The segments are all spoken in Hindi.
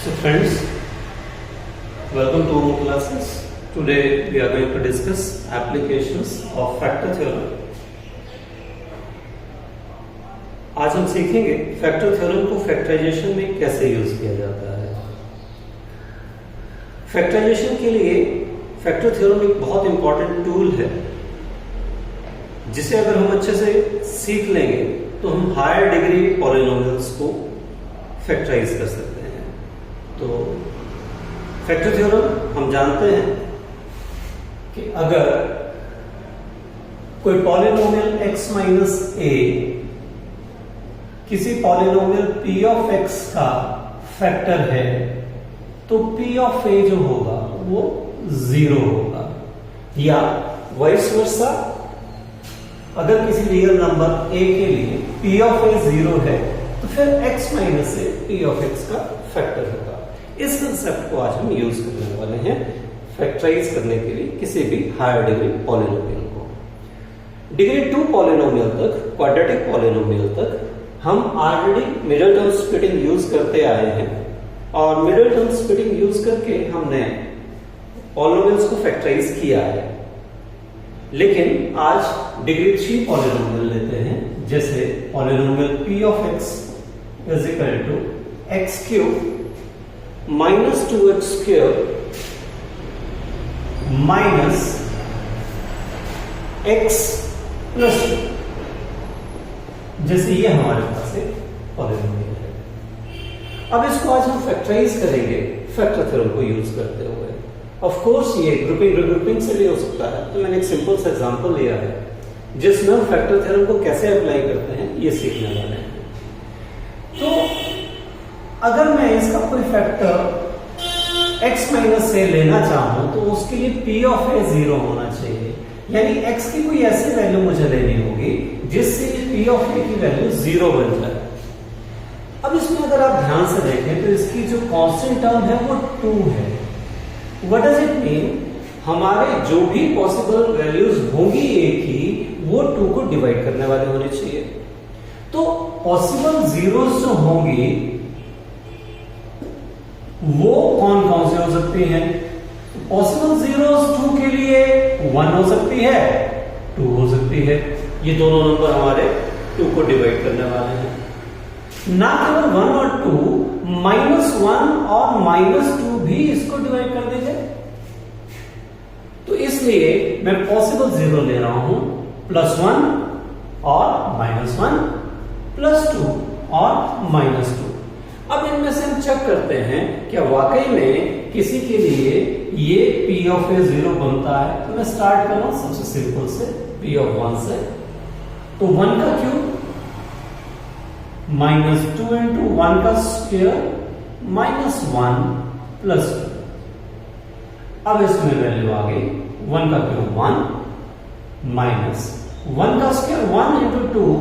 So friends, welcome to our classes. Today we are going to discuss applications of factor theorem. आज हम सीखेंगे फैक्टर थ्योरम को फैक्टराइजेशन में कैसे यूज किया जाता है। फैक्टराइजेशन के लिए फैक्टर थ्योरम एक बहुत इंपॉर्टेंट टूल है जिसे अगर हम अच्छे से सीख लेंगे तो हम हायर डिग्री पॉलिनोमियल्स को फैक्टराइज कर सकते हैं। तो फैक्टर थ्योरम हम जानते हैं कि अगर कोई पॉलिनोमियल x माइनस a किसी पॉलिनोमियल p ऑफ x का फैक्टर है तो p ऑफ a जो होगा वो 0 होगा, या वाइस वर्सा अगर किसी रियल नंबर a के लिए p ऑफ a 0 है तो फिर x minus a p of x का फैक्टर होगा। इस कंसेप्ट को आज हम यूज करने वाले हैं फैक्टराइज करने के लिए किसी भी हायर डिग्री पॉलिनोमियल को। डिग्री 2 पॉलिनोमियल तक, क्वाड्रेटिक पॉलिनोमियल तक हम already middle term splitting use करते आए हैं और मिडिल टर्म स्प्लिटिंग यूज करके हमने पॉलिनोमियल्स को फैक्टराइज किया है। लेकिन आज डिग्री 3 पॉलिनोमियल लेते हैं, जैसे polynomial p of x is equal to x cube minus 2x square minus x plus 2, जैसे ये हमारे पास एक पॉलिनोमियल है। अब इसको आज हम फैक्टराइज करेंगे फैक्टर थ्योरम को यूज करते हुए। ऑफ कोर्स ये ग्रुपिंग रिग्रुपिंग से भी हो सकता है, तो मैंने एक सिंपल सा एग्जांपल लिया है जिसमें हम फैक्टर थ्योरम को कैसे अप्लाई करते हैं ये सीखने वाले हैं। तो अगर मैं इसका कोई फैक्टर x माइनस a लेना चाहूं तो उसके लिए p ऑफ a 0 होना चाहिए, यानी x की कोई ऐसी वैल्यू मुझे लेनी होगी जिससे p ऑफ a की वैल्यू 0 बन जाए। अब इसमें अगर आप ध्यान से देखें तो इसकी जो कांस्टेंट टर्म है वो 2 है। What does it mean? हमारे जो भी पॉसिबल वैल्यूज होंगी a की वो 2 को डिवाइड करने वाले होने चाहिए। तो पॉसिबल जीरोस जो होंगी वो कौन कौन से हो सकती हैं? पॉसिबल जीरोस 2 के लिए 1 हो सकती है, 2 हो सकती है। ये दोनों नंबर हमारे 2 को डिवाइड करने वाले हैं। ना केवल 1 और 2, -1 और -2 भी इसको डिवाइड कर देंगे। तो इसलिए मैं पॉसिबल जीरो ले रहा हूं, +1 और -1, +2 और -2। अब इनमें से हम चेक करते हैं क्या वाकई में किसी के लिए ये p ऑफ a 0 बनता है। तो मैं स्टार्ट कर रहा हूं सबसे सिंपल से, p ऑफ 1 से। तो 1 का क्यूब -2 इंटू 1 का स्क्वायर -1 + 2। अब इसमें वैल्यू आ गई 1 का क्यूब 1 माइनस 1 का स्क्वायर 1 इंटू 2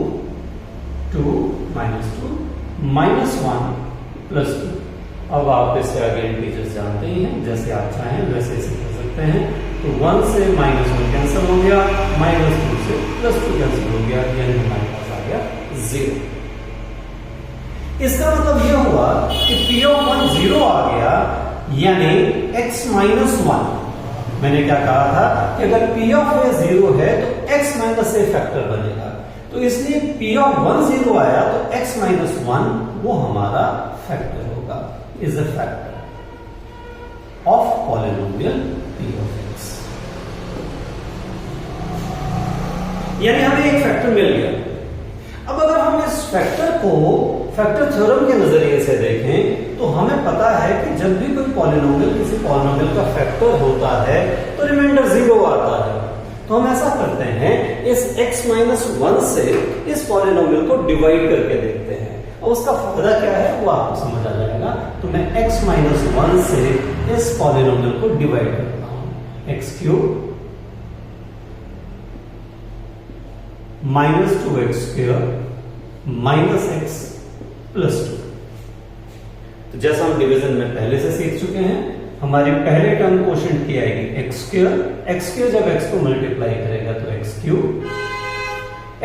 2 -2 -1 + 2। अब आप इसे आगे इंटीजर्स जानते ही हैं, जैसे आप चाहें वैसे इसे कर सकते हैं। तो 1 से -1 कैंसिल हो गया, -2 से +2 कैंसिल हो गया, यानी हमारे पास आ गया 0। इसका मतलब यह हुआ कि p ऑफ 1 0 आ गया, यानी x माइनस 1। मैंने क्या कहा था कि अगर p ऑफ a 0 है तो x माइनस a फैक्टर बनेगा। तो इसलिए p ऑफ 1 0 आया तो x माइनस 1 वो हमारा फैक्टर होगा, is a factor of polynomial p of x। यानी हमें एक फैक्टर मिल गया। अब अगर हम इस फैक्टर को फैक्टर थ्योरम के नजरिए से देखें तो हमें पता है कि जब भी कोई पॉलिनोमियल किसी पॉलिनोमियल का फैक्टर होता है तो रिमाइंडर 0 आता है। तो हम ऐसा करते हैं, इस x माइनस 1 से इस पॉलिनोमियल को डिवाइड करके देखते हैं और उसका फायदा क्या है वो आपको समझ आ जाएगा। तो मैं x माइनस 1 से इस पॉलिनोमियल को डिवाइड करता हूं, x cube -2x square -x + 2। तो जैसा हम डिवीजन में पहले से सीख चुके हैं, हमारी पहले टर्म क्वोशिएंट की आएगी x स्क्वायर जब x को मल्टीप्लाई करेगा तो x क्यूब,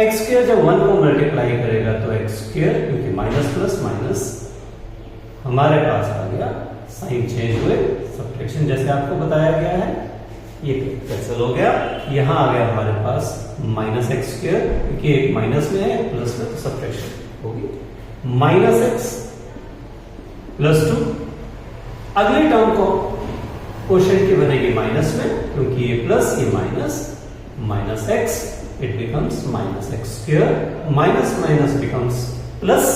x स्क्वायर जब 1 को मल्टीप्लाई करेगा तो x स्क्वायर, क्योंकि माइनस प्लस माइनस हमारे पास आ गया साइन चेंज हुए, सब्ट्रैक्शन जैसे आपको बताया गया है, ये कैंसिल हो गया। यहां आ गया हमारे पास माइनस एक्स स्क्वायर, क्योंकि एक माइनस में है प्लस में, तो सब्ट्रैक्शन होगी माइनस एक्स प्लस 2। अगली टर्म को क्वोशिएंट की बनेगी माइनस में, क्योंकि ये प्लस ये minus, minus x, it becomes minus x square, minus minus becomes plus.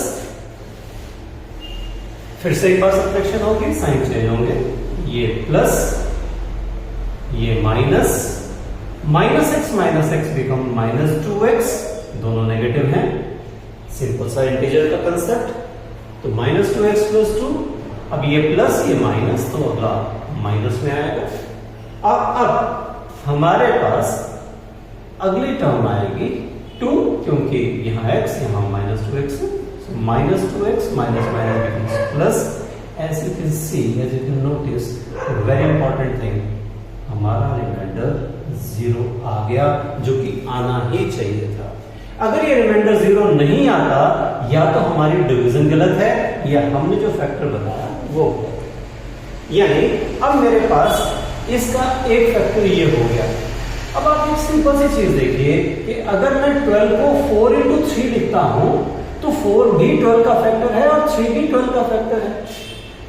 फिर से एक बार सब्ट्रैक्शन होगी, साइन चेंज होंगे, ये प्लस ये minus, minus x become minus 2x, दोनों नेगेटिव हैं, सिंपल सा इंटीजर का कंसेप्ट। तो माइनस 2x प्लस 2, अब ये प्लस ये माइनस, तो अगला माइनस में आएगा। अब हमारे पास अगली टर्म आएगी 2, क्योंकि यहां x यहां माइनस 2x है, so minus 2x minus minus becomes plus. As you can see, as you can notice, very important thing, हमारा रिमाइंडर 0 आ गया, जो कि आना ही चाहिए था। अगर ये रिमाइंडर 0 नहीं आता, या तो हमारी डिवीजन गलत है, या हमने जो फैक्टर बताया वो, यानी अब मेरे पास इसका एक फैक्टर ये हो गया। अब आप एक सिंपल सी चीज देखिए कि अगर मैं 12 को 4 into 3 लिखता हूं, तो 4 भी 12 का फैक्टर है और 3 भी 12 का फैक्टर है,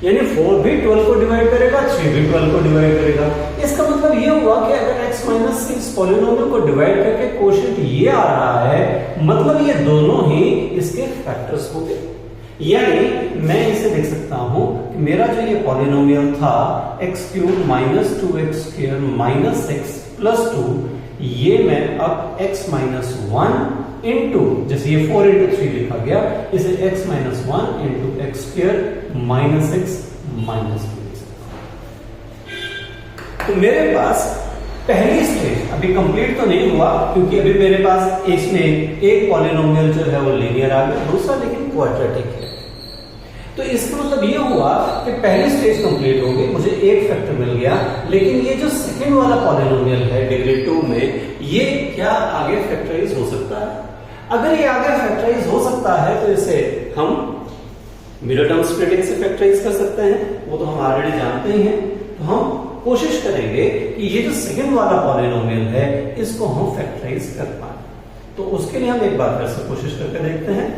यानी 4 भी 12 को डिवाइड करेगा, 3 भी 12 को डिवाइड करेगा। इसका मतलब ये हुआ कि अगर x माइनस 6 पॉलिनोमियल को डिवाइड करके क्वोशिएंट ये आ रहा है, मतलब ये दोनों ही इसके फैक्टर्स हो गए। यानी मैं इसे देख सकता हूं कि मेरा जो ये पॉलिनोमियल था x cube minus 2x square minus x plus 2, ये मैं अब x माइनस 1 इंटू, जैसे ये 4 into 3 लिखा गया, इसे x minus 1 into x square minus x minus 2। तो मेरे पास पहली स्टेज अभी कंप्लीट तो नहीं हुआ, क्योंकि अभी मेरे पास इसमें एक पॉलिनोमियल जो है वो लीनियर आ गया, दूसरा लेकिन क्वाड्रेटिक है। तो इसका मतलब ये हुआ कि पहली स्टेज कंप्लीट हो गई, मुझे एक फैक्टर मिल गया, लेकिन ये जो सेकंड वाला पॉलिनोमियल है डिग्री 2 में, ये क्या आगे फैक्टराइज हो सकता है? अगर ये आगे फैक्टराइज हो सकता है, तो इसे हम मिडिल टर्म स्प्लिटिंग से फैक्टराइज कर सकते हैं, वो तो हम ऑलरेडी जानते ही हैं। तो हम कोशिश करेंगे कि ये जो सेकंड वाला पॉलिनोमियल है, इसको हम फैक्टराइज कर पाए। तो उसके लिए हम एक बार फिर से कोशिश करके देखते हैं।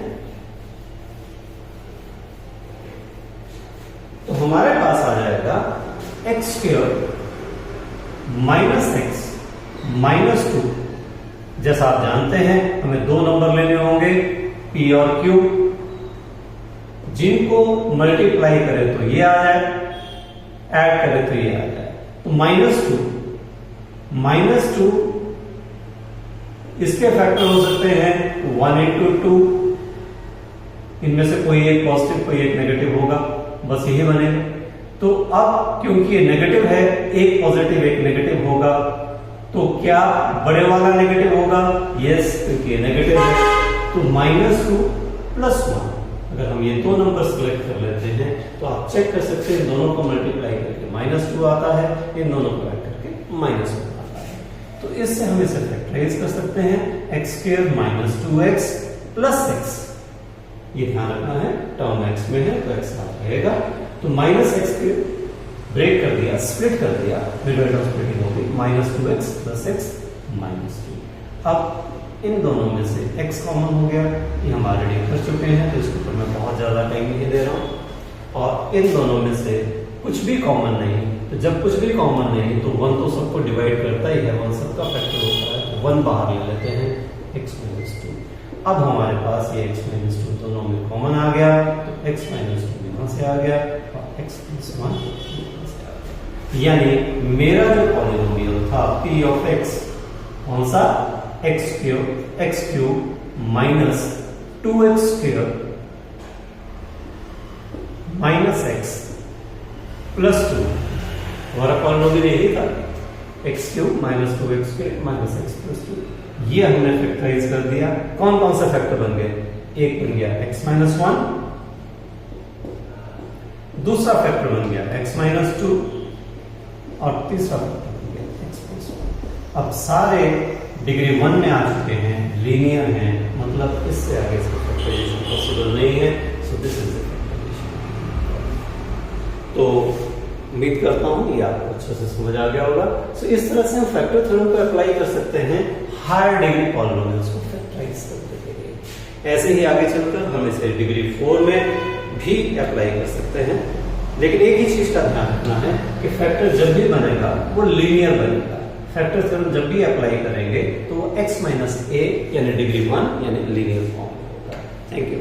तो हमारे पास आ जाएगा x square minus x minus 2। जैसा आप जानते हैं, हमें दो नंबर लेने होंगे, p और q, जिनको मल्टीप्लाई करें तो ये आ जाए, ऐड करें तो ये आ जाए। तो माइनस टू इसके फैक्टर हो सकते हैं 1 into 2, इनमें से कोई एक पॉजिटिव कोई एक नेगेटिव होगा, बस यही बनेगा। तो अब क्योंकि ये नेगेटिव है, एक पॉजिटिव एक नेगेटिव होगा, तो क्या बड़े वाला नेगेटिव होगा? यस, क्योंकि ये नेगेटिव है। तो -2 + 1, अगर हम ये दो नंबर सिलेक्ट कर लेते हैं तो आप चेक कर सकते हैं, दोनों को मल्टीप्लाई करके -2 आता है, इन दोनों को ऐड करके -1 आता है। तो इससे हम इसे फैक्टराइज कर सकते हैं, x² -2x + x। ये ध्यान रखना है, टर्म x में है तो x साथ रहेगा। तो -x ब्रेक कर दिया, स्प्लिट कर दिया, रिजल्ट ऑफ स्प्लिटिंग होगी -2x + x -2। अब इन दोनों में से x कॉमन हो गया, ये हम ऑलरेडी कर चुके हैं, तो इसके ऊपर मैं बहुत ज्यादा टाइम नहीं दे रहा हूं। और इन दोनों में से कुछ भी कॉमन नहीं, तो जब कुछ भी कॉमन नहीं तो 1 तो सबको डिवाइड करता ही है, 1 सबका फैक्टर होता है, तो 1 बाहर ले लेते हैं, x -2। अब हमारे पास ये x -2 दोनों में कॉमन आ गया, तो x -2 यहां से आ गया और x + 1 यानी मेरा जो पॉलिनोमियल था p ऑफ x, कौन सा? x³ -2x² -x + 2, हमारा पॉलिनोमियल यही था, x³ -2x² -x + 2। ये हमने फैक्टराइज कर दिया। कौन कौन सा फैक्टर बन गए? एक बन गया x -1, दूसरा फैक्टर बन गया x -2 और तीसरा फैक्टर बन गया x + 1। अब सारे डिग्री 1 में आ चुके हैं, लीनियर हैं, मतलब इससे आगे इसका फैक्टराइजेशन पॉसिबल नहीं है। So this is the factorization. तो तो उम्मीद करता हूं ये आपको अच्छे से समझ आ गया होगा। सो इस तरह से हम फैक्टर थ्योरम को अप्लाई कर सकते हैं हायर डिग्री पॉलिनोमियल्स को फैक्टराइज करने के लिए। ऐसे ही आगे चलकर हम इसे डिग्री 4 में भी अप्लाई कर सकते हैं। लेकिन एक ही चीज का ध्यान रखना है कि फैक्टर जब भी बनेगा वो लीनियर बनेगा। फैक्टर थ्योरम जब भी अप्लाई करेंगे तो वो x - a यानी डिग्री 1 यानी लीनियर फॉर्म होगा। Thank you.